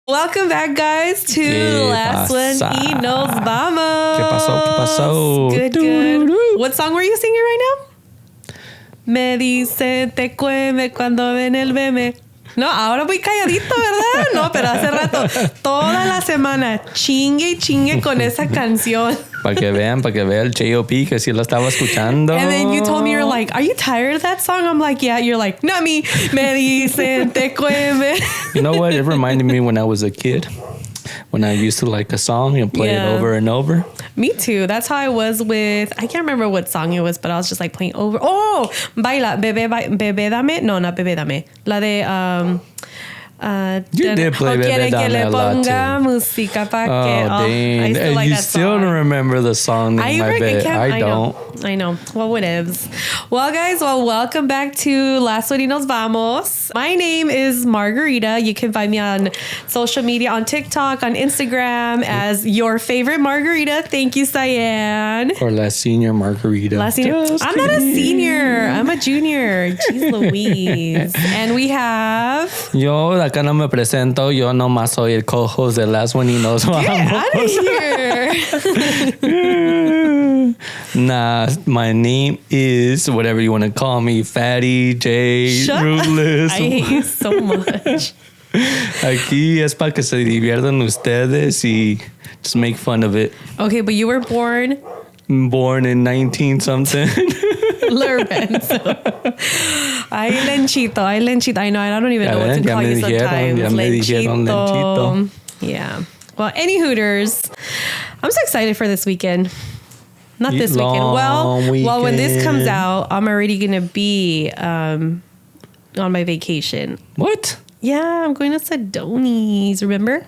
Welcome back, guys, to Last One y Nos Vamos. ¿Qué pasó? Good. What song were you singing right now? Me dice te cueme cuando ven el meme. No, ahora voy calladito, ¿verdad? No, pero hace rato, toda la semana, chingue con esa canción. Para que vean el J.O.P. que sí lo estaba escuchando. And then you told me, you're like, are you tired of that song? I'm like, yeah. You're like, not me. Me dicen te cueme. You know what? It reminded me when I was a kid. When I used to like a song and play it over and over. Me too. That's how I was with, I can't remember what song it was, but I was just like playing over. Oh, Baila, Bebé Dame. No, not Bebé Dame. La de, you did play Bebé Dame a lot too. Música pa que, dang. I still like you that still song. don't remember the song. I don't. I know. Well, whatevs. Well, guys, welcome back to Last One y Nos Vamos. My name is Margarita. You can find me on social media, on TikTok, on Instagram as your favorite Margarita. Thank you, Cyan. Or last senior Margarita. I'm not a senior. I'm a junior. Jeez Louise. And we have... Yo, acá no me presento. Yo nomás soy el co-host de Last One y Nos Vamos. Get out of here. Nah, my name is whatever you want to call me. Fatty, Jay, Ruthless. I hate you so much. Aquí es para que se diviertan ustedes y just make fun of it. Okay, but you were born in 19 something. Lorenzo. Ay, Lenchito. I know. I don't even know what to call you sometimes. Lenchito. Yeah. Well, any Hooters. I'm so excited for this weekend. Not this weekend. Well, when this comes out, I'm already going to be on my vacation. What? Yeah, I'm going to Sedoni's, remember?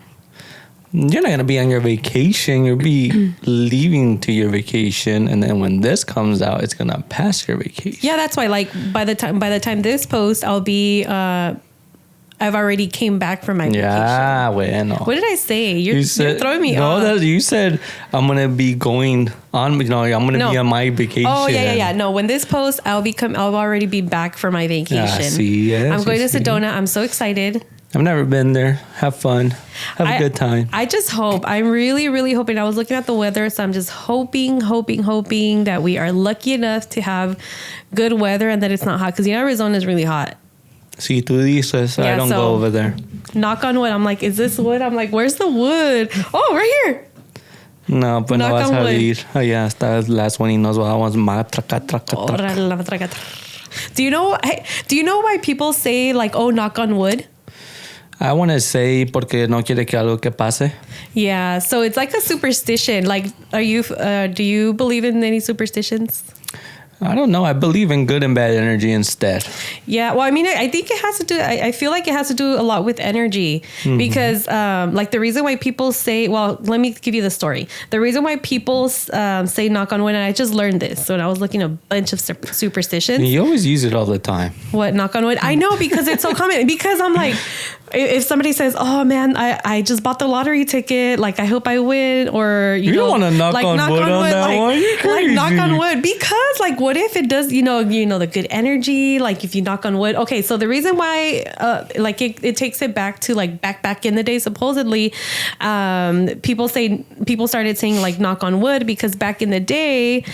You're not going to be on your vacation. You'll be leaving to your vacation. And then when this comes out, it's going to pass your vacation. Yeah, that's why, like, by the time this post, I'll be... I've already came back from my vacation. Yeah, bueno. What did I say? You're throwing me off. No, you said I'm going to be going on, I'm going to be on my vacation. Oh, yeah. No, when this post, I'll already be back for my vacation. I'm going to Sedona. I'm so excited. I've never been there. Have fun. Have a good time. I just hope. I'm really, really hoping. I was looking at the weather, so I'm just hoping that we are lucky enough to have good weather and that it's not hot. Because, Arizona is really hot. Si tú dices, I don't go over there. Knock on wood. I'm like, is this wood? I'm like, where's the wood? Oh, right here. No, pues no vas a ir. Allá está Last One y Nos Vamos. Do you know why people say like, oh, knock on wood? I want to say porque no quiere que algo que pase. Yeah, so it's like a superstition. Like, do you believe in any superstitions? I don't know. I believe in good and bad energy instead. Yeah. Well, I mean, I think it has to do, I feel like it has to do a lot with energy because like the reason why people say, well, let me give you the story. The reason why people say knock on wood, and I just learned this when I was looking at a bunch of superstitions. You always use it all the time. What, knock on wood? I know, because it's so common. Because I'm like, if somebody says, oh man, I just bought the lottery ticket, like I hope I win, or you don't want to knock on wood on that one. You're crazy. Like knock on wood, because like what if it does, the good energy, like if you knock on wood. Okay, so the reason why like it takes it back to like back in the day, supposedly people started saying like knock on wood because back in the day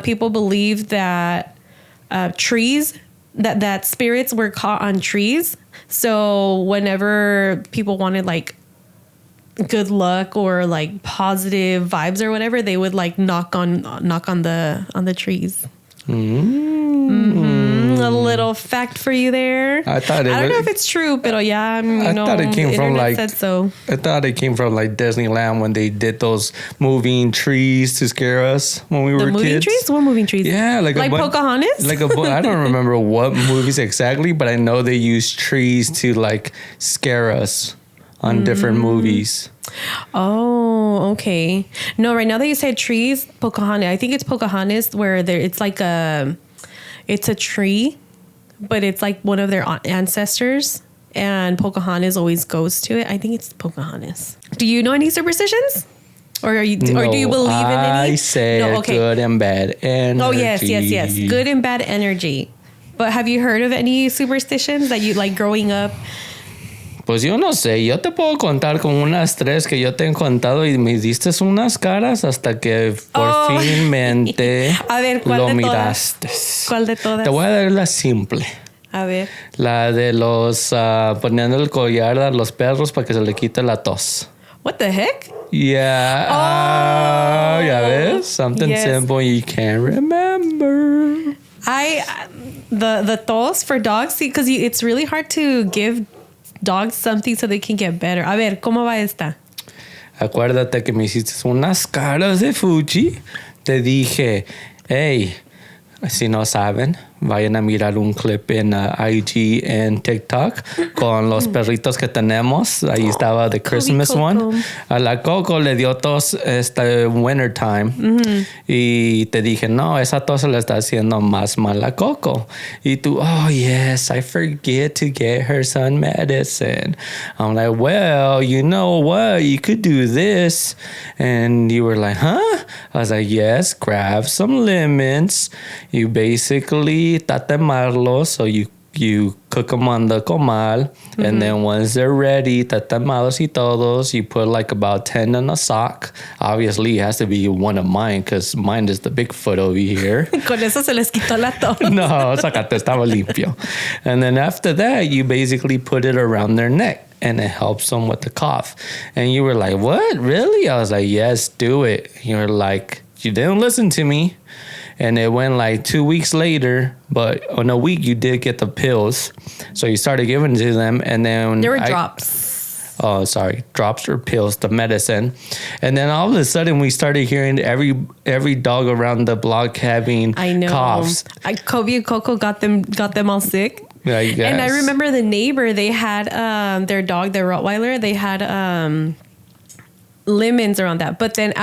people believed that trees that spirits were caught on trees. So whenever people wanted like good luck or like positive vibes or whatever, they would like knock on the trees. A little fact for you there. I don't know if it's true, but yeah, I thought it came from like said so. I thought it came from like Disneyland when they did those moving trees to scare us when we were kids. Moving trees? What moving trees? Yeah, like Pocahontas. I don't remember what movies exactly, but I know they used trees to like scare us on different movies. Oh, okay. No, right now that you said trees, Pocahontas. I think it's Pocahontas where it's like it's a tree, but it's like one of their ancestors, and Pocahontas always goes to it. I think it's Pocahontas. Do you know any superstitions? Or do you believe in any? I said good and bad energy. Oh, yes. Good and bad energy. But have you heard of any superstitions that you like growing up? Pues yo no sé, yo te puedo contar con unas 3 que yo te he contado y me diste unas caras hasta que por finmente A ver, ¿cuál lo de miraste. todas? ¿Cuál de todas? Te voy a dar la simple. A ver. La de los poniendo el collar a los perros para que se le quite la tos. What the heck? Yeah. Ya ves? Something Yes. simple you can't remember. The tos for dogs, see, because it's really hard to give dogs something so they can get better. A ver, ¿cómo va esta? Acuérdate que me hiciste unas caras de Fuji. Te dije, hey, si no saben, vayan a mirar un clip en IG en TikTok con los perritos que tenemos. Ahí estaba the Christmas Coco. one. A la Coco le dio tos winter time. Y te dije, no, esa tos se le está haciendo más mal a Coco. Y tú, oh yes, I forget to get her some medicine. I'm like, well, you know what? You could do this. And you were like, huh? I was like, yes, grab some lemons. You basically tatamarlos, so you cook them on the comal, and then once they're ready, tatamados y todos, you put like about 10 in a sock. Obviously, it has to be one of mine because mine is the Bigfoot over here. Con eso se les quitó la tos. No, sacate, estaba limpio. And then after that, you basically put it around their neck, and it helps them with the cough. And you were like, what? Really? I was like, yes, do it. You were like, you didn't listen to me. And it went like 2 weeks later, but in a week you did get the pills. So you started giving to them, and then There were drops. Oh, sorry, drops or pills, the medicine. And then all of a sudden we started hearing every dog around the block having coughs. Kobe and Coco got them all sick. Yeah, I guess. And I remember the neighbor, they had their dog, their Rottweiler, they had lemons around that. But then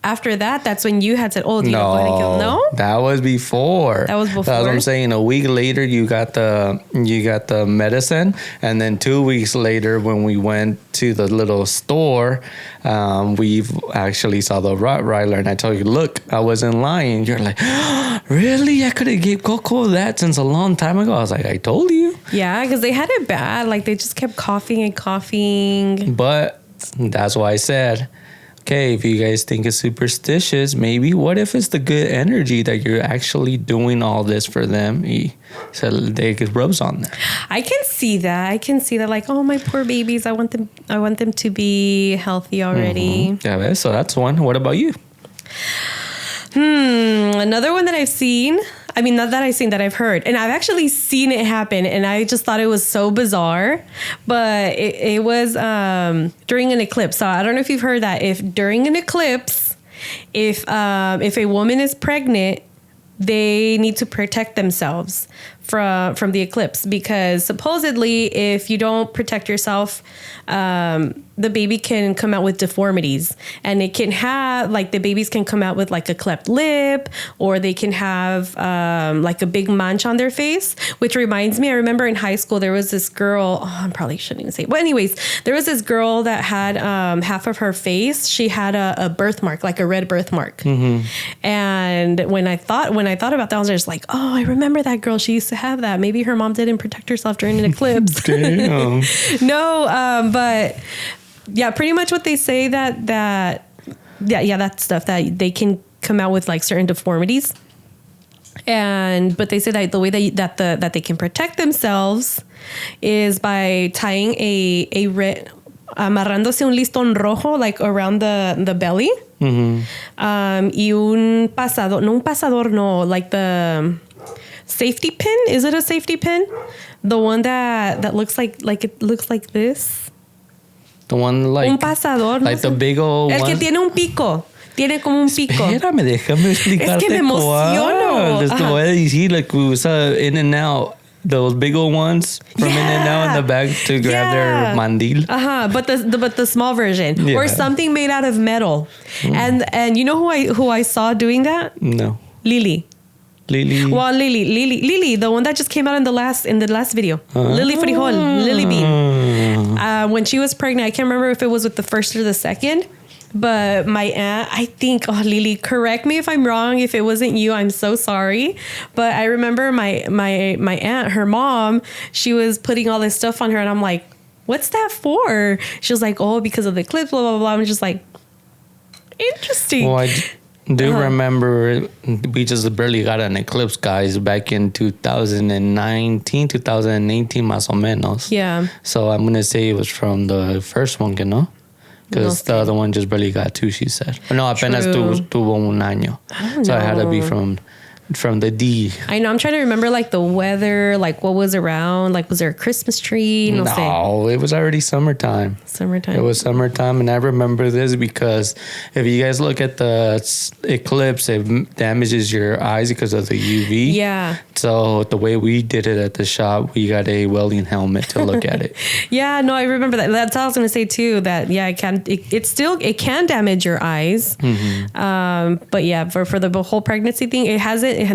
after that, that's when you had said, "Oh, do you go ahead and kill?" No, that was before. That was before. That's what I'm saying. A week later, you got the medicine, and then 2 weeks later, when we went to the little store, we actually saw the Rottweiler, and I told you, "Look, I wasn't lying." You're like, "Really? I could have gave Coco that since a long time ago." I was like, "I told you." Yeah, because they had it bad. Like they just kept coughing and coughing. But that's why I said, okay, if you guys think it's superstitious, maybe what if it's the good energy that you're actually doing all this for them? So they get rubs on them. I can see that. Like, oh, my poor babies. I want them to be healthy already. Yeah, so that's one. What about you? Another one that I've seen. I mean, not that I've seen, that I've heard. And I've actually seen it happen. And I just thought it was so bizarre. But it was during an eclipse. So I don't know if you've heard that. If during an eclipse, if a woman is pregnant, they need to protect themselves from the eclipse. Because supposedly, if you don't protect yourself, the baby can come out with deformities, and it can have, like, the babies can come out with like a cleft lip, or they can have like a big munch on their face. Which reminds me, I remember in high school there was this girl, I probably shouldn't even say it, but anyways, there was this girl that had half of her face, she had a birthmark, like a red birthmark. And when I thought about that, I was just like, oh, I remember that girl, she used to have that. Maybe her mom didn't protect herself during an eclipse. Damn. No, but yeah, pretty much what they say that stuff, that they can come out with like certain deformities. But they say that the way that they can protect themselves is by tying a red, amarrándose un listón rojo, like around the belly. Y un pasador, like the safety pin. Is it a safety pin? The one that looks like it looks like this. The one like un pasador, like the big old el one. Que tiene un pico. Tiene como un pico. Espérame, déjame explicarte. Es que me emociono. Les te voy a decir, like, we usa In and Out, those big old ones from In and Out in the back to grab their mandil. But the small version, Yeah. or something made out of metal. And you know who I saw doing that? No. Lily. Well, Lily, the one that just came out in the last video. Lily Frijol, Lily Bean. When she was pregnant, I can't remember if it was with the first or the second, but my aunt, I think, Lily, correct me if I'm wrong. If it wasn't you, I'm so sorry. But I remember my aunt, her mom, she was putting all this stuff on her, and I'm like, what's that for? She was like, oh, because of the eclipse, blah, blah, blah. I'm just like, interesting. Well, I do remember we just barely got an eclipse, guys, back in 2019, 2018, más o menos. Yeah. So I'm going to say it was from the first one, you know? Because the other one just barely got 2, she said. No, apenas tuvo un año. So it had to be from the D. I know. I'm trying to remember like the weather, like what was around. Like, was there a Christmas tree? No, it was already summertime. Summertime. It was summertime, and I remember this because if you guys look at the eclipse, it damages your eyes because of the UV. Yeah. So the way we did it at the shop, we got a welding helmet to look at it. Yeah, no, I remember that. That's all I was going to say too. That it can damage your eyes. Mm-hmm. But yeah, for the whole pregnancy thing,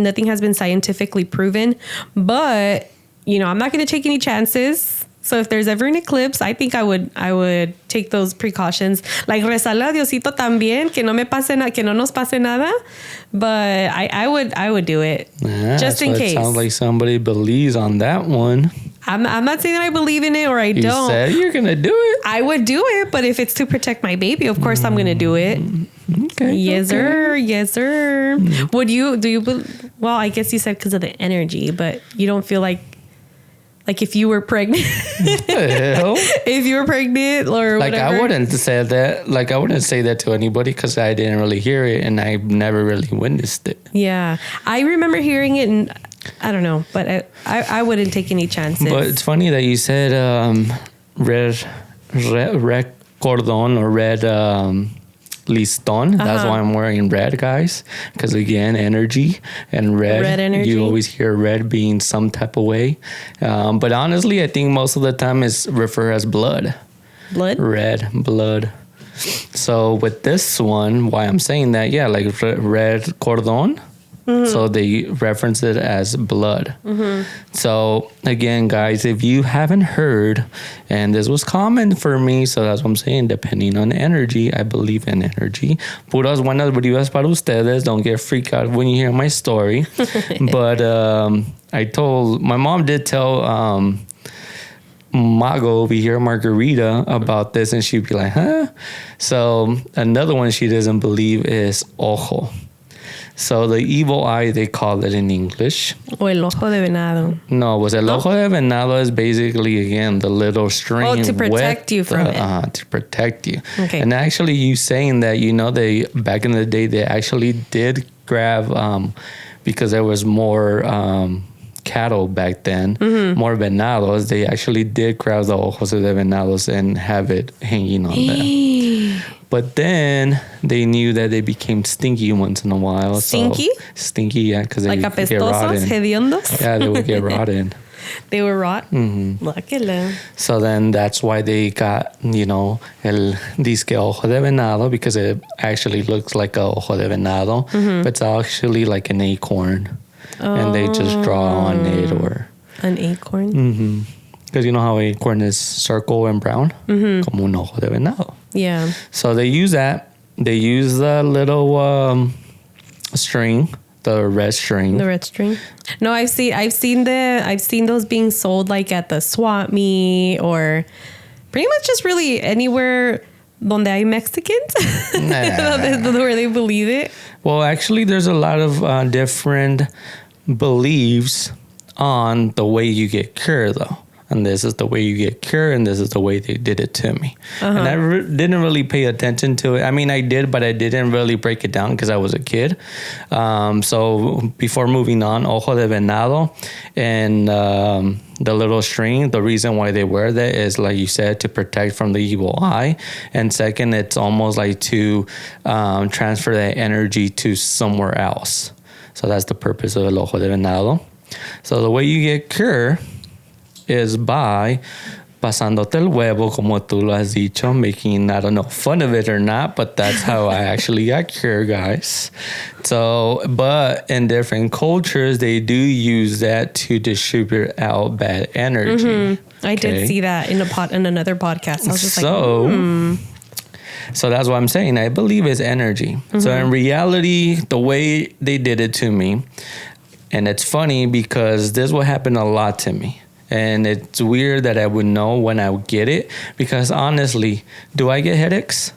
nothing has been scientifically proven. But I'm not going to take any chances. So if there's ever an eclipse, I think I would take those precautions. Like rezarle a Diosito también, que no me pase nada, que no nos pase nada. But I would do it, just in case. It sounds like somebody believes on that one. I'm not saying that I believe in it or I don't. You said you're gonna do it. I would do it, but if it's to protect my baby, of course I'm gonna do it. Okay. Yes, sir. Yes, sir. Would you? Do you? Well, I guess you said because of the energy, but you don't feel like if you were pregnant. What the hell? If you were pregnant or like whatever. I wouldn't say that. Like I wouldn't say that to anybody because I didn't really hear it and I never really witnessed it. Yeah, I remember hearing it, and I don't know, but I wouldn't take any chances. But it's funny that you said red cordon or red liston. That's why I'm wearing red, guys. Because again, energy and red. Red energy. You always hear red being some type of way. But honestly, I think most of the time it's referred as blood. Blood? Red, blood. So with this one, why I'm saying that, yeah, like red cordon. Mm-hmm. So they reference it as blood. Mm-hmm. So again, guys, if you haven't heard, and this was common for me, so that's what I'm saying, depending on energy, I believe in energy. Puras buenas vibras para ustedes. Don't get freaked out when you hear my story. But my mom did tell Mago over here, Margarita, about this, and she'd be like, huh? So another one she doesn't believe is ojo. So the evil eye, they call it in English. O el ojo de venado. No, el ojo de venado is basically, again, the little string. Oh, to protect you from it. To protect you. Okay. And actually, you saying that, they back in the day, they actually did grab, because there was more cattle back then, more venados, they actually did grab the ojos de venados and have it hanging on them. But then they knew that they became stinky once in a while. Stinky? So, stinky, yeah, because they like would get apestosos, rotten. hediondos? Yeah, they would get rotten. They were rot? Mm-hmm. So then that's why they got, el disque ojo de venado, because it actually looks like a ojo de venado, but it's actually like an acorn. And they just draw on it or... An acorn? Mm-hmm. Because you know how acorn is circle and brown? Mm-hmm. Como un ojo de venado. Yeah. So they use that. They use the little string, the red string. The red string. No, I've seen those being sold like at the swap meet or pretty much just really anywhere donde hay Mexicans. Where they believe it. Well, actually, there's a lot of different beliefs on the way you get cured, though. And this is the way you get cured, and this is the way they did it to me. And I didn't really pay attention to it. I mean, I did, but I didn't really break it down because I was a kid. So before moving on, ojo de venado and the little string, the reason why they wear that is, like you said, to protect from the evil eye. And second, it's almost like to transfer that energy to somewhere else. So that's the purpose of el ojo de venado. So the way you get cured is by pasándote el huevo, como tú lo has dicho, making, I don't know, fun of it or not, but that's how I actually got cured, guys. So, but in different cultures, they do use that to distribute out bad energy. Mm-hmm. I did see that in another podcast. I was just So that's what I'm saying. I believe it's energy. Mm-hmm. So in reality, the way they did it to me, and it's funny because this will happen a lot to me. And it's weird that I would know when I would get it, because honestly, do I get headaches?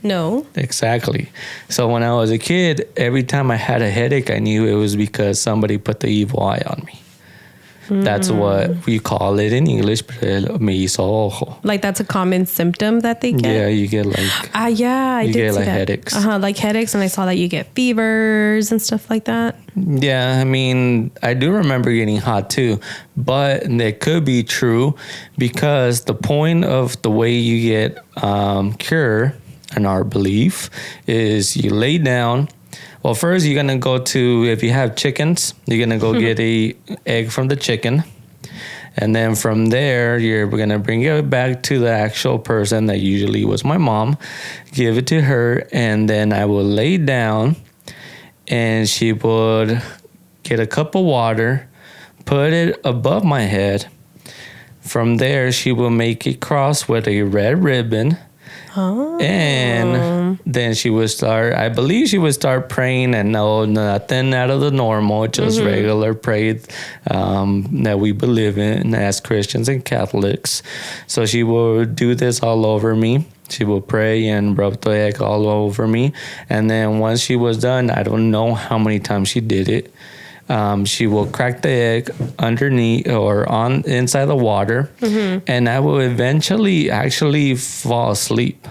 No. Exactly. So when I was a kid, every time I had a headache, I knew it was because somebody put the evil eye on me. That's what we call it in English. Me hizo ojo. Like that's a common symptom that they get? Yeah, you get like... yeah, I you did get see like that. headaches. Like headaches, and I saw that you get fevers and stuff like that. Yeah, I mean, I do remember getting hot too, but it could be true because the point of the way you get cure, in our belief, is you lay down. Well, first you're gonna go to, if you have chickens, you're gonna go get a egg from the chicken, and then from there you're gonna bring it back to the actual person that usually was my mom, give it to her, and then I will lay down, and she would get a cup of water, put it above my head. From there, she will make a cross with a red ribbon. Oh. And then she would start, I believe she would start praying, and no, nothing out of the normal, just regular prayer that we believe in as Christians and Catholics. So she will do this all over me. She will pray and rub the egg all over me. And then once she was done, I don't know how many times she did it. She will crack the egg underneath or on inside the water, and I will eventually actually fall asleep.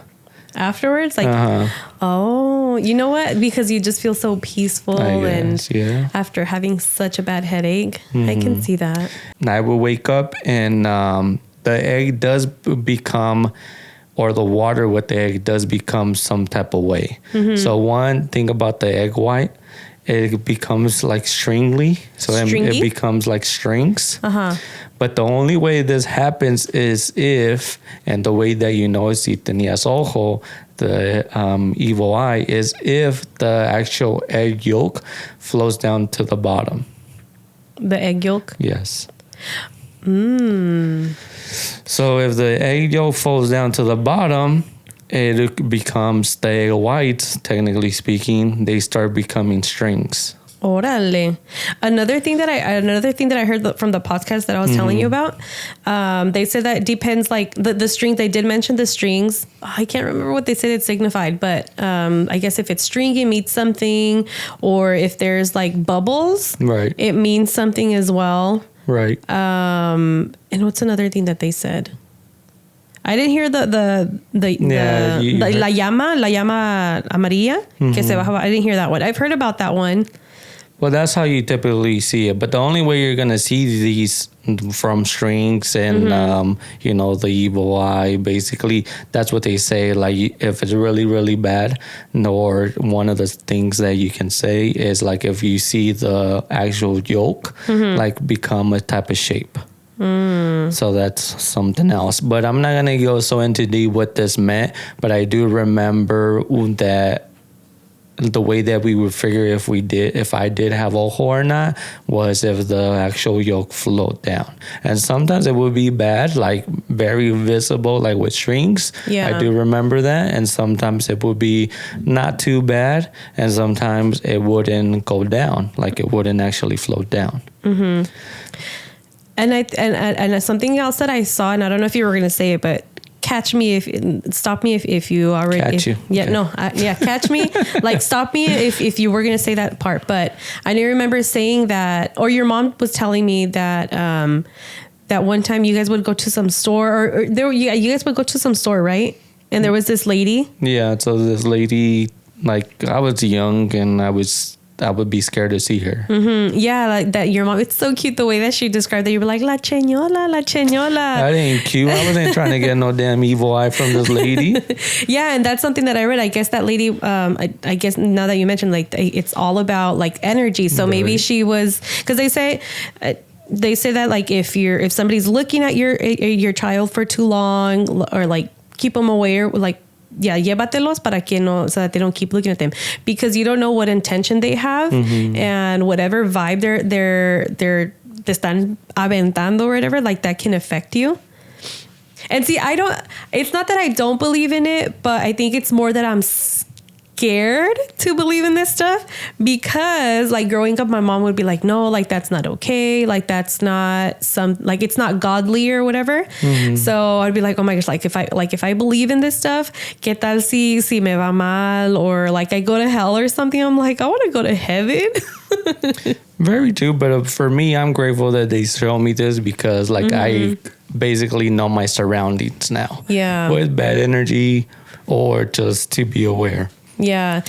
Afterwards? Like, oh, you know what? Because you just feel so peaceful, and after having such a bad headache, I can see that. I will wake up, and the egg does become, or the water with the egg does become some type of way. So one thing about the egg white, it becomes like stringly. So it becomes like strings. But the only way this happens is if, and the way that you know si tenías ojo, the evil eye, is if the actual egg yolk flows down to the bottom. The egg yolk? Yes. So if the egg yolk falls down to the bottom, it becomes the egg whites, technically speaking. They start becoming strings. Órale. Another thing that I heard from the podcast that I was telling you about, they said that it depends, like the strings. They did mention the strings. I can't remember what they said it signified, but I guess if it's stringy, it means something, or if there's like bubbles, right, it means something as well. Right. And what's another thing that they said? I didn't hear the la llama amarilla que se bajaba. I didn't hear that one. I've heard about that one. Well, that's how you typically see it. But the only way you're gonna see these from strings and the evil eye, basically, that's what they say. Like if it's really, really bad, or one of the things that you can say is like if you see the actual yolk like become a type of shape. So that's something else. But I'm not gonna go so into deep what this meant. But I do remember that the way that we would figure if I did have ojo or not, was if the actual yolk flowed down. And sometimes it would be bad, like very visible, like with strings. Yeah. I do remember that. And sometimes it would be not too bad, and sometimes it wouldn't go down, like it wouldn't actually flow down. And something else that I saw, and I don't know if you were going to say it, but stop me if you already. Catch you. Yeah, okay. No, catch me. Like stop me if you were going to say that part. But I do remember saying that, or your mom was telling me that that one time you guys would go to some store, you guys would go to some store, right? And there was this lady. Yeah, so this lady, like I was young and I would be scared to see her. Yeah, like that. Your mom, it's so cute the way that she described that. You were like, La Cheñola. That ain't cute. I wasn't trying to get no damn evil eye from this lady. Yeah, and that's something that I read. I guess that lady, I guess now that you mentioned, like, it's all about like energy. So maybe she was, because they say that like if somebody's looking at your child for too long, or like keep them away, or like, yeah, llévatelos para que no, so that they don't keep looking at them, because you don't know what intention they have, and whatever vibe they're te están aventando or whatever, like that can affect you. And see, it's not that I don't believe in it, but I think it's more that I'm scared to believe in this stuff because like growing up, my mom would be like, no, like that's not okay. Like that's not like it's not godly or whatever. So I'd be like, oh my gosh, like if I believe in this stuff, ¿qué tal si me va mal? Or like I go to hell or something. I'm like, I want to go to heaven. Very true. But for me, I'm grateful that they show me this because like I basically know my surroundings now. Yeah. With bad energy or just to be aware. Yeah.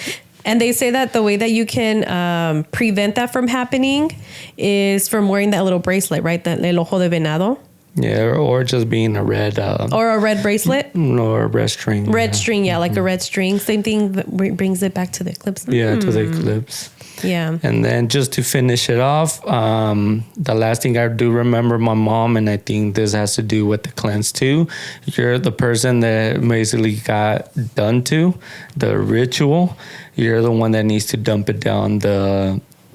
And they say that the way that you can prevent that from happening is from wearing that little bracelet, right? That el ojo de venado. Yeah, or just being a red... or a red bracelet. Or a red string. Red string, yeah, like a red string. Same thing that brings it back to the eclipse. Yeah, to the eclipse. Yeah. And then just to finish it off, the last thing I do remember my mom, and I think this has to do with the cleanse too. You're the person that basically got done to, the ritual. You're the one that needs to dump it down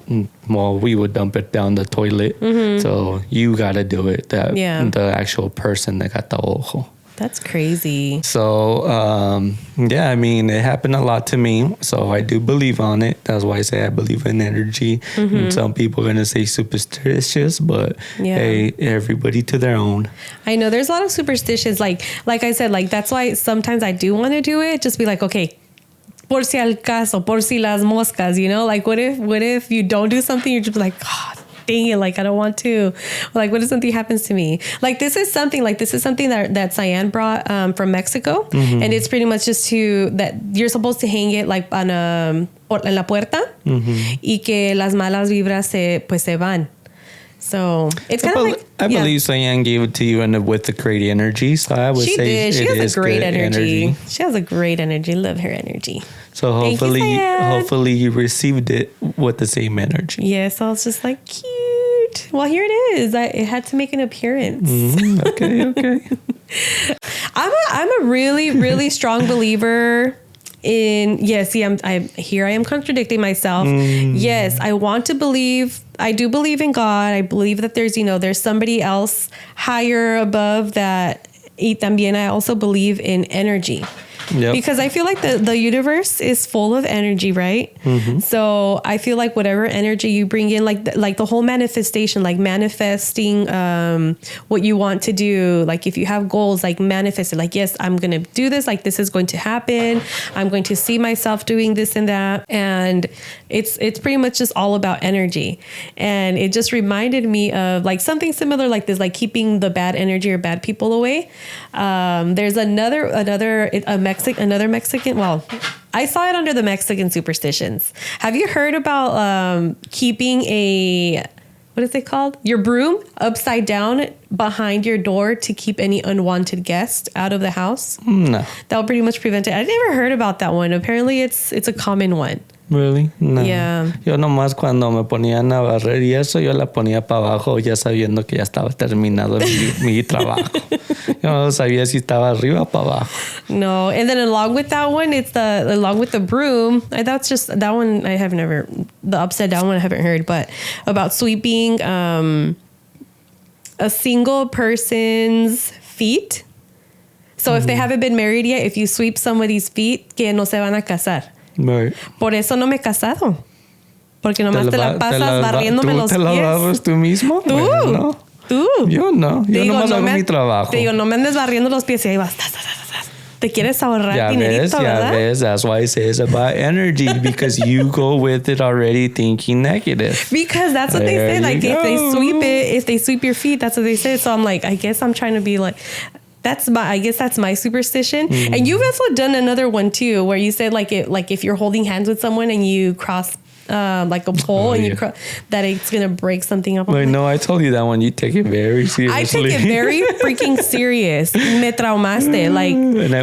we would dump it down the toilet. So you got to do it. The actual person that got the ojo. That's crazy. So, I mean, it happened a lot to me. So I do believe on it. That's why I say I believe in energy. And some people are going to say superstitious, but hey, everybody to their own. I know there's a lot of superstitions. Like I said, like that's why sometimes I do want to do it. Just be like, okay, por si al caso, por si las moscas, you know? Like what if you don't do something, you're just like, God, dang it, like I don't want to. Or like what if something happens to me? Like this is something that Cyan brought from Mexico. And it's pretty much just that you're supposed to hang it like on en la puerta y que las malas vibras se van. So it's kind of like I believe Cyan gave it to you with the great energy. So I would say she has a great energy. She has a great energy. Love her energy. So hopefully you received it with the same energy. Yes, I was just like cute. Well, here it is. It had to make an appearance. Okay. I'm a really really strong believer in I am contradicting myself. Yes, I want to believe. I do believe in God. I believe that there's somebody else higher above that. Y también I also believe in energy. Yep. Because I feel like the universe is full of energy, right? So I feel like whatever energy you bring in, like the whole manifestation, like manifesting what you want to do. Like if you have goals, like manifest it. Like, yes, I'm going to do this. Like this is going to happen. I'm going to see myself doing this and that. And it's pretty much just all about energy. And it just reminded me of like something similar like this, like keeping the bad energy or bad people away. There's another Mexican. Well, I saw it under the Mexican superstitions. Have you heard about keeping what is it called? Your broom upside down behind your door to keep any unwanted guests out of the house? No. That will pretty much prevent it. I never heard about that one. Apparently it's a common one. Really? No. Yeah. Yo nomás cuando me ponían a barrer y eso, yo la ponía para abajo ya sabiendo que ya estaba terminado mi trabajo. Yo no sabía si estaba arriba o para abajo. No. And then along with that one, along with the broom, that's just that one I have never, the upside down one I haven't heard, but about sweeping a single person's feet. So if they haven't been married yet, if you sweep somebody's feet, que no se van a casar. Right. Por eso no me he casado. Porque nomás te la pasas barriéndome los pies. ¿Tú te la barras tú mismo? Tú. Bueno, no. Tú. Yo no. Yo nomás hago mi trabajo. Te digo, no me andes barriendo los pies y ahí vas. Te quieres ahorrar dinerito, ¿verdad? Ya ves. That's why I say it's about energy. Because you go with it already thinking negative. Because that's what they say. Like if they sweep your feet, that's what they say. So I'm like, I guess I'm trying to be like... that's my superstition. And you've also done another one too, where you said like if you're holding hands with someone and you cross like a pole you that it's gonna break something up. Wait, no, I told you that one. You take it very seriously. I take it very freaking serious. Me traumaste, like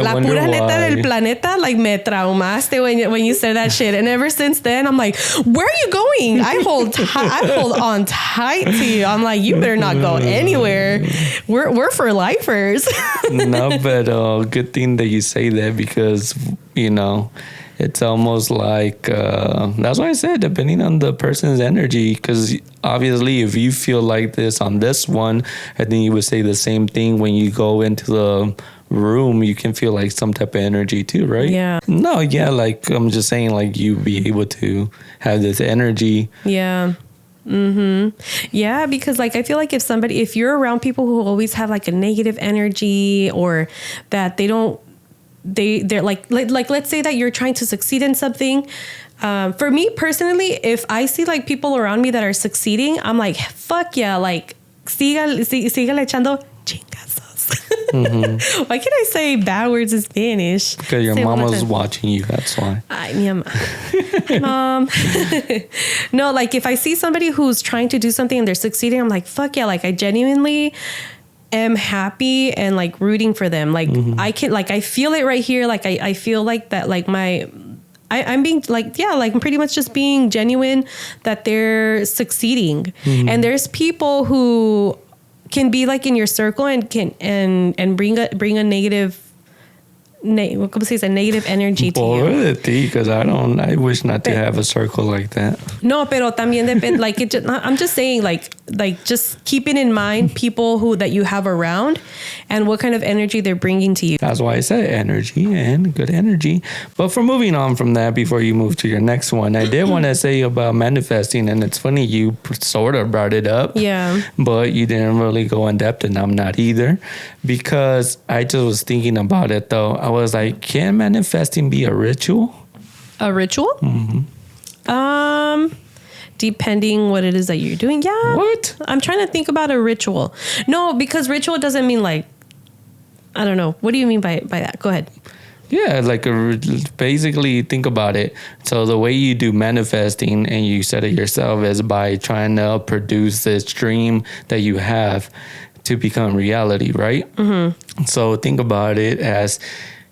la pura neta del planeta. Like me traumaste when you said that shit. And ever since then, I'm like, where are you going? I hold on tight to you. I'm like, you better not go anywhere. We're for lifers. No, but good thing that you say that because it's almost like that's why I said depending on the person's energy, because obviously if you feel like this on this one, I think you would say the same thing when you go into the room, you can feel like some type of energy too, right? Yeah. No, yeah, like I'm just saying, like you be able to have this energy. Yeah. Yeah, because like I feel like if you're around people who always have like a negative energy, or that they're like let's say that you're trying to succeed in something. For me personally, if I see like people around me that are succeeding, I'm like, fuck yeah, like sígale echando chingazos. Why can't I say bad words in Spanish? Because your mom was watching you, that's why. Ay, mi mamá. Hi, Mom. No, like if I see somebody who's trying to do something and they're succeeding, I'm like, fuck yeah, like I genuinely am happy and like rooting for them. Like I can, like I feel it right here. Like I feel like that, like I'm being like, yeah, like I'm pretty much just being genuine that they're succeeding. And there's people who can be like in your circle and can and bring a negative a negative energy to you. Because I wish not to have a circle like that. No, pero también depende. Like I'm just saying, like just keeping in mind people that you have around and what kind of energy they're bringing to you. That's why I said energy and good energy. But for moving on from that, before you move to your next one, I did want to say about manifesting, and it's funny you sort of brought it up. Yeah. But you didn't really go in depth, and I'm not either, because I just was thinking about it though. I was like, can manifesting be a ritual? A ritual? Depending what it is that you're doing. Yeah. What? I'm trying to think about a ritual. No, because ritual doesn't mean like, I don't know. What do you mean by that? Go ahead. Yeah, like basically think about it. So the way you do manifesting, and you said it yourself, is by trying to produce this dream that you have to become reality, right? So think about it as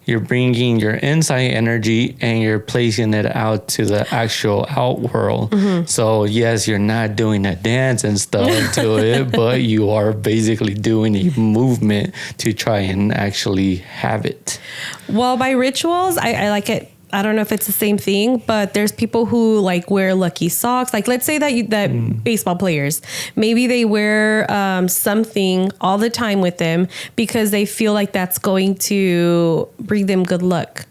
you're bringing your inside energy and you're placing it out to the actual out world. So yes, you're not doing a dance and stuff to it, but you are basically doing a movement to try and actually have it. Well, by rituals, I like it. I don't know if it's the same thing, but there's people who like wear lucky socks. Like let's say that baseball players, maybe they wear something all the time with them because they feel like that's going to bring them good luck.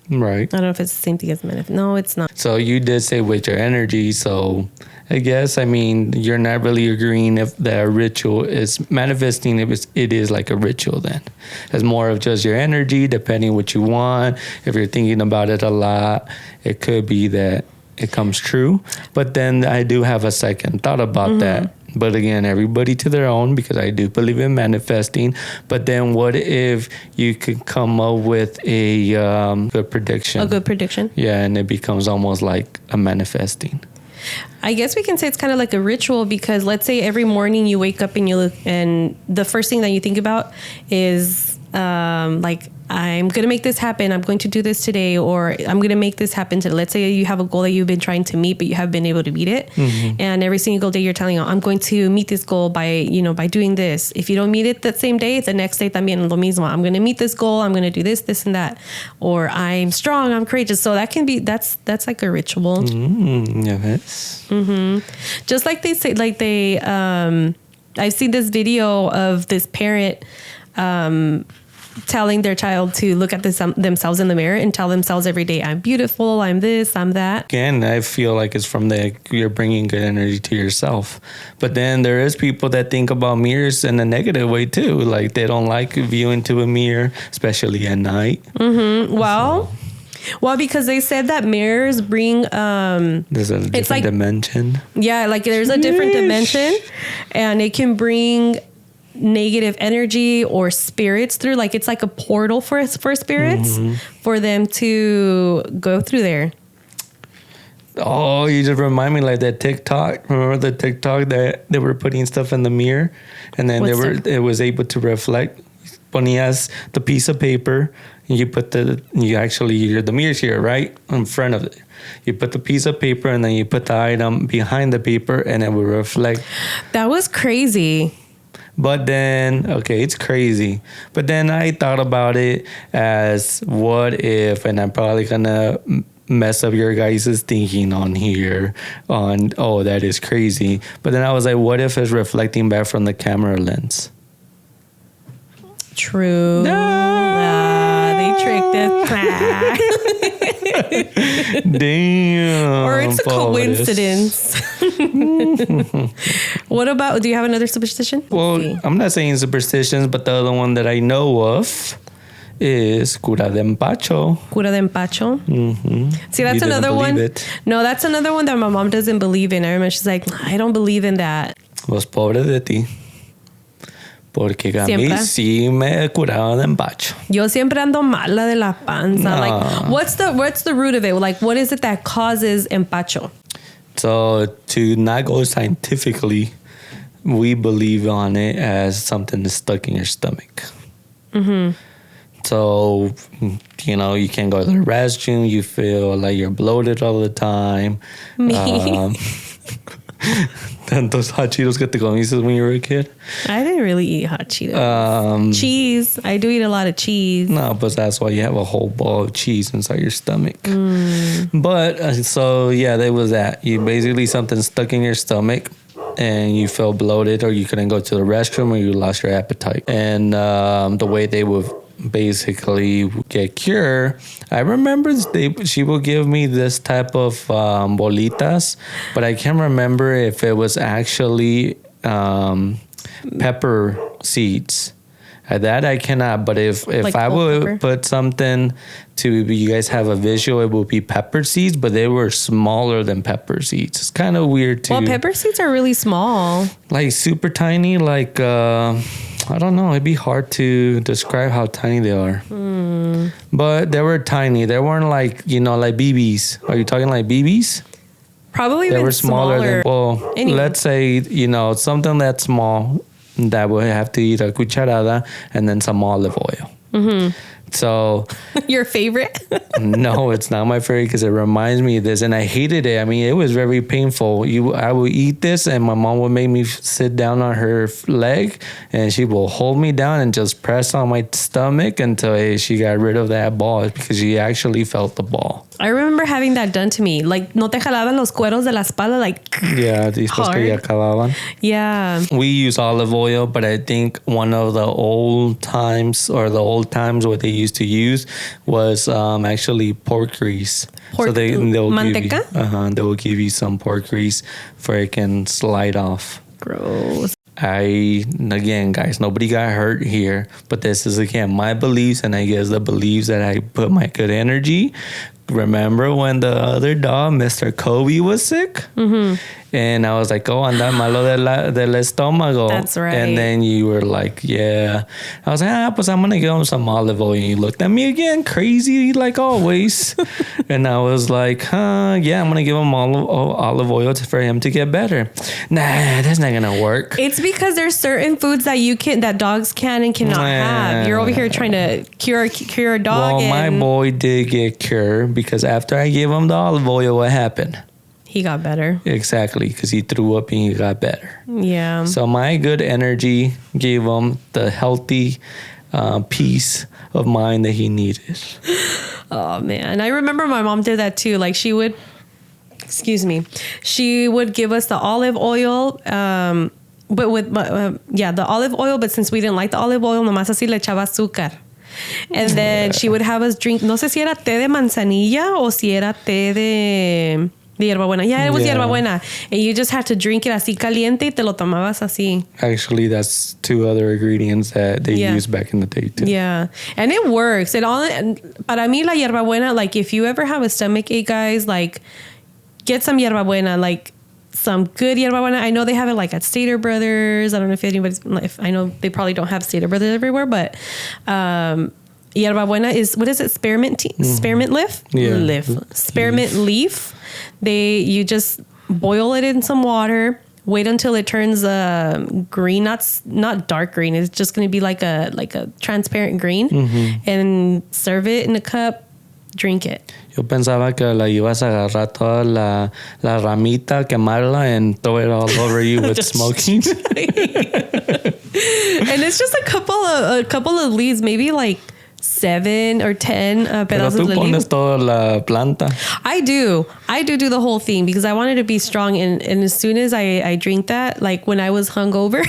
Right. I don't know if it's the same thing as men. No, it's not. So you did say with your energy. So I guess, I mean, you're not really agreeing if the ritual is manifesting. It is like a ritual then. It's more of just your energy, depending what you want. If you're thinking about it a lot, it could be that it comes true. But then I do have a second thought about that. But again, everybody to their own, because I do believe in manifesting. But then what if you could come up with a good prediction? A good prediction? Yeah, and it becomes almost like a manifesting. I guess we can say it's kind of like a ritual, because let's say every morning you wake up and you look, and the first thing that you think about is like, I'm going to make this happen. I'm going to do this today, or I'm going to make this happen today. Let's say you have a goal that you've been trying to meet, but you haven't been able to meet it. And every single day you're telling, I'm going to meet this goal by doing this. If you don't meet it that same day, the next day también lo mismo. I'm going to meet this goal. I'm going to do this, this, and that. Or I'm strong. I'm courageous. So that can be, that's like a ritual. Yes. Just like they say, like I've seen this video of this parent, telling their child to look at themselves in the mirror and tell themselves every day, I'm beautiful, I'm this, I'm that. Again, I feel like it's from you're bringing good energy to yourself. But then there is people that think about mirrors in a negative way too. Like they don't like viewing to a mirror, especially at night. Well, because they said that mirrors bring there's a different dimension. Yeah, like there's a different dimension, and it can bring negative energy or spirits through. Like it's like a portal for spirits for them to go through there. Oh, you just remind me like that TikTok. Remember the TikTok that they were putting stuff in the mirror, and then it was able to reflect. Ponías the piece of paper, and you're the mirror's here, right in front of it. You put the piece of paper, and then you put the item behind the paper, and it will reflect. That was crazy. But then, okay, it's crazy. But then I thought about it as what if, and I'm probably going to mess up your guys' thinking on here that is crazy. But then I was like, what if it's reflecting back from the camera lens? True. They tricked us. Damn. Or it's a coincidence. What about, do you have another superstition? Well, I'm not saying superstitions, but the other one that I know of is cura de empacho. Cura de empacho. Mm-hmm. See, that's another one. It. No, that's another one that my mom doesn't believe in. I remember she's like, I don't believe in that. Los pobres de ti. Porque a mí sí me curaba de empacho. Yo siempre ando mala de la panza. No. Like, what's the root of it? Like, what is it that causes empacho? So to not go scientifically, we believe on it as something that's stuck in your stomach. Mm-hmm. So, you know, you can't go to the restroom. You feel like you're bloated all the time. Me? Tantos hot Cheetos que te comiste when you were a kid? I didn't really eat hot Cheetos. Cheese. I do eat a lot of cheese. No, but that's why you have a whole ball of cheese inside your stomach. But, so, yeah, there was that. You basically something stuck in your stomach and you felt bloated or you couldn't go to the restroom or you lost your appetite. And the way they would basically get cured, I remember she would give me this type of bolitas, but I can't remember if it was actually pepper seeds. That I cannot, but if like I would pepper? put something to you guys have a visual, it would be pepper seeds, but they were smaller than pepper seeds. It's kind of weird too. Well, pepper seeds are really small. Like super tiny, like I don't know. It'd be hard to describe how tiny they are. But they were tiny. They weren't like, you know, like BBs. Are you talking like BBs? Probably They even were smaller than, well, Anyway. let's say, you know, something that's small that would have to eat a cucharada and then some olive oil. Mm-hmm. So Your favorite? no, it's not my favorite because it reminds me of this, and I hated it. I mean, it was very painful. I would eat this, and my mom would make me sit down on her leg, and she will hold me down and just press on my stomach until she got rid of that ball because she actually felt the ball. I remember having that done to me. Like, no te jalaban los cueros de la espalda, like, Yeah, después que ya acababan. yeah. We use olive oil, but I think one of the old times where they used to use was actually pork grease. Pork, so they'll manteca? They will give you some pork grease for it can slide off. Gross. Again, guys, nobody got hurt here, but this is again my beliefs, and I guess the beliefs that I put my good energy. Remember when the other dog, Mr. Kobe, was sick? Mm-hmm. And I was like, oh, anda malo del estómago. That's right. And then you were like, yeah. I was like, pues I'm going to give him some olive oil. And you looked at me again, crazy like always. And I was like, yeah, I'm going to give him olive oil for him to get better. Nah, that's not going to work. It's because there's certain foods that dogs can and cannot have. You're over here trying to cure a dog. Well, my boy did get cured because after I gave him the olive oil, what happened? He got better. Exactly, because he threw up and he got better. Yeah. So my good energy gave him the healthy peace of mind that he needed. Oh, man. I remember my mom did that too. Like, she would give us the olive oil, but with, the olive oil, but since we didn't like the olive oil, nomás así le echaba azúcar. And then she would have us drink, no sé si era té de manzanilla o si era té de hierbabuena. Yeah, it was hierbabuena. And you just had to drink it así caliente y te lo tomabas así. Actually, that's two other ingredients that they used back in the day too. Yeah. And it works. Para mí la hierbabuena, like if you ever have a stomach ache, guys, like get some hierbabuena, like some good hierbabuena. I know they have it like at Stater Brothers. I don't know if I know they probably don't have Stater Brothers everywhere, but hierbabuena is, what is it? Spearmint leaf? Yeah. Spearmint leaf. You just boil it in some water. Wait until it turns green, not dark green. It's just going to be like a transparent green, and serve it in a cup. Drink it. Yo pensaba que la ibas a agarrar toda la ramita, quemarla, and throw it all over you with smoking. And it's just a couple of leaves, maybe like 7 or 10 pedazos de pones leaf. toda la planta. I do the whole thing because I wanted to be strong. And as soon as I drink that, like when I was hungover,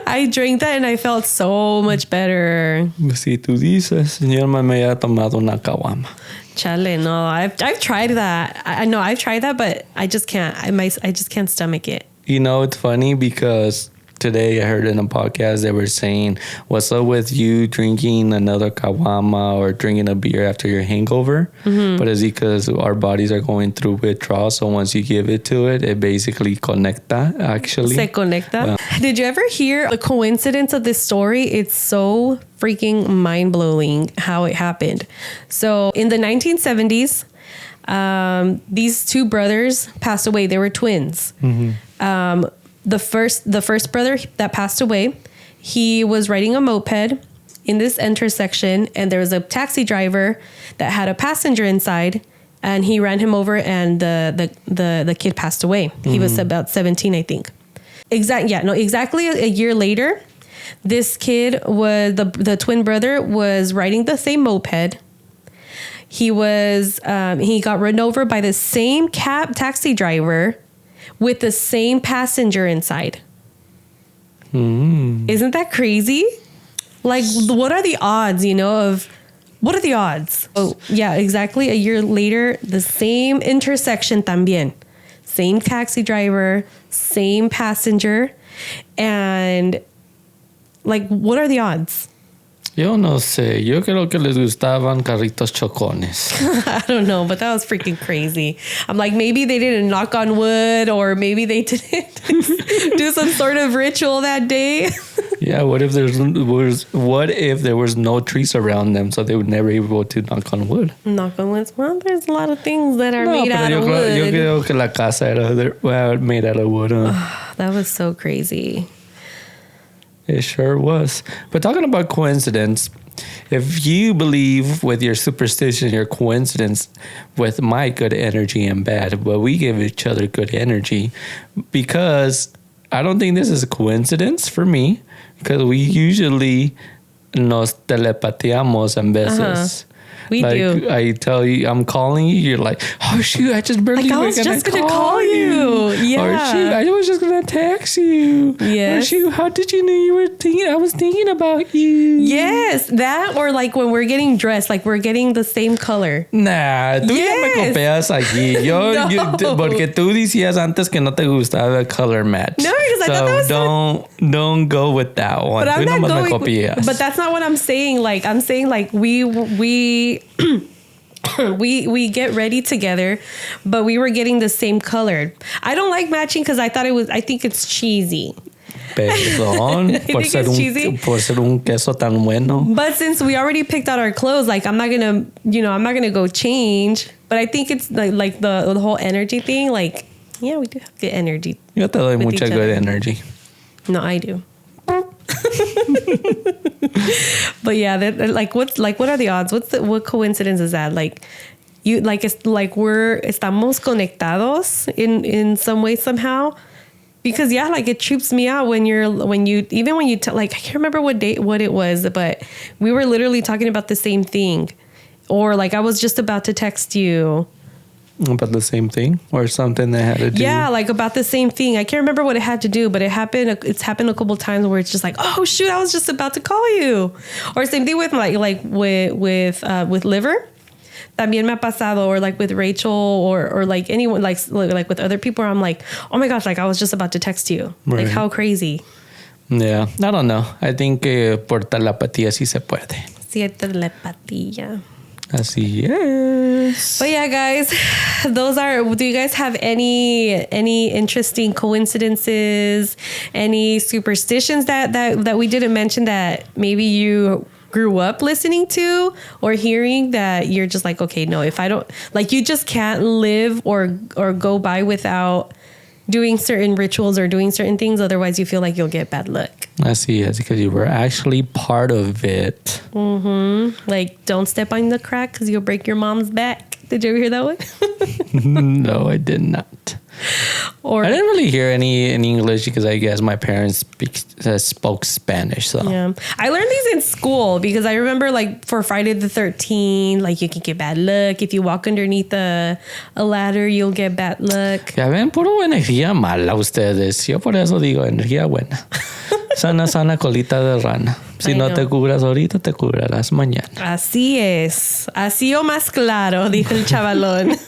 I drank that and I felt so much better. Si tú dices, yo me había tomado una caguama. Chale, no, I've tried that. I know I've tried that, but I just can't. I just can't stomach it. You know, it's funny because today I heard in a podcast they were saying, what's up with you drinking another caguama or drinking a beer after your hangover? Mm-hmm. But it's because our bodies are going through withdrawal. So once you give it to it, it basically conecta, actually. Se conecta. Did you ever hear the coincidence of this story? It's so freaking mind-blowing how it happened. So in the 1970s, these two brothers passed away. They were twins. Mm-hmm. The first brother that passed away, he was riding a moped in this intersection, and there was a taxi driver that had a passenger inside, and he ran him over, and the kid passed away. He was about 17, I think. Exactly a year later, this kid was the twin brother was riding the same moped. He got run over by the same taxi driver with the same passenger inside. Isn't that crazy? Like, what are the odds, what are the odds? Oh, yeah, exactly. A year later, the same intersection también. Same taxi driver, same passenger. And, like, what are the odds? Yo no sé. Yo creo que les gustaban carritos chocones. I don't know, but that was freaking crazy. I'm like, maybe they didn't knock on wood, or maybe they didn't do some sort of ritual that day. Yeah, what if there was no trees around them, so they would never be able to knock on wood? Knock on wood. Well, there's a lot of things that are made out of wood. Yo creo que la casa era made out of wood. That was so crazy. It sure was. But talking about coincidence, if you believe with your superstition, your coincidence with my good energy and bad, but we give each other good energy, because I don't think this is a coincidence for me, because we usually nos telepateamos en veces. We do. I tell you, I'm calling you. You're like, oh shoot, I just barely was just gonna call you. Yeah. Or shoot, I was just gonna text you. Yes. Or shoot, how did you know you were thinking? I was thinking about you. Yes, that, or like when we're getting dressed, like we're getting the same color. Nah, tú ya me copias aquí. No. Porque tú decías antes que no te gustaba color match. No, because I thought that was don't go with that one. But I'm tú not going. Me copias. But that's not what I'm saying. Like I'm saying, like we we get ready together, but we were getting the same color. I don't like matching because I think it's cheesy. Perdón por ser un queso tan bueno. But since we already picked out our clothes, like I'm not gonna go change. But I think it's like the whole energy thing. Like, yeah, we do have good energy. Yo te doy mucha good energy. No, I do. But yeah, what are the odds? What coincidence is that? Like, it's like estamos conectados in some way somehow. Because yeah, like it trips me out when you like, I can't remember what it was, but we were literally talking about the same thing, or like I was just about to text you about the same thing or something that had to do. Yeah, like about the same thing. I can't remember what it had to do, but it's happened a couple times where it's just like, oh shoot, I was just about to call you. Or same thing with with liver. También me ha pasado, or like with Rachel, or like anyone, like with other people, I'm like, oh my gosh, like I was just about to text you. Right. Like how crazy. Yeah, I don't know. I think por telepatía sí se puede. Sí, telepatía. Así es. But yeah, guys, do you guys have any interesting coincidences, any superstitions that we didn't mention that maybe you grew up listening to or hearing that you're just like, okay, no, if I don't, like, you just can't live or go by without doing certain rituals or doing certain things, otherwise you feel like you'll get bad luck. Así es, because you were actually part of it. Mm-hmm. Like, don't step on the crack because you'll break your mom's back. Did you ever hear that one? No, I did not. Or I didn't really hear any in English because I guess my parents spoke Spanish. So yeah, I learned these in school because I remember, like, for Friday the 13th, like, you can get bad luck if you walk underneath a ladder. You'll get bad luck. Ya ven, puro energía mala ustedes. Yo por eso digo energía buena. Sana, sana colita de rana. Si no te curas ahorita, te curarás mañana. Así es. Así o más claro, dijo el chavalón.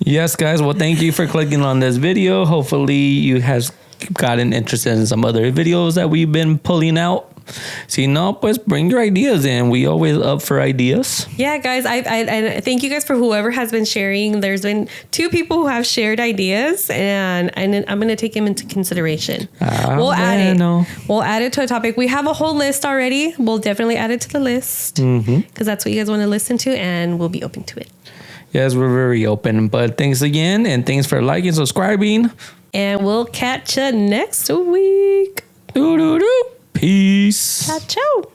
Yes, guys. Well, thank you for clicking on this video. Hopefully you have gotten interested in some other videos that we've been pulling out. Si no, pues bring your ideas in. We always up for ideas. Yeah, guys, I thank you guys for whoever has been sharing. There's been 2 people who have shared ideas, and I'm going to take them into consideration. We'll add it. We'll add it to a topic. We have a whole list already. We'll definitely add it to the list because that's what you guys want to listen to, and we'll be open to it. Yes, we're very open. But thanks again, and thanks for liking, subscribing. And we'll catch you next week. Peace. Ciao, ciao.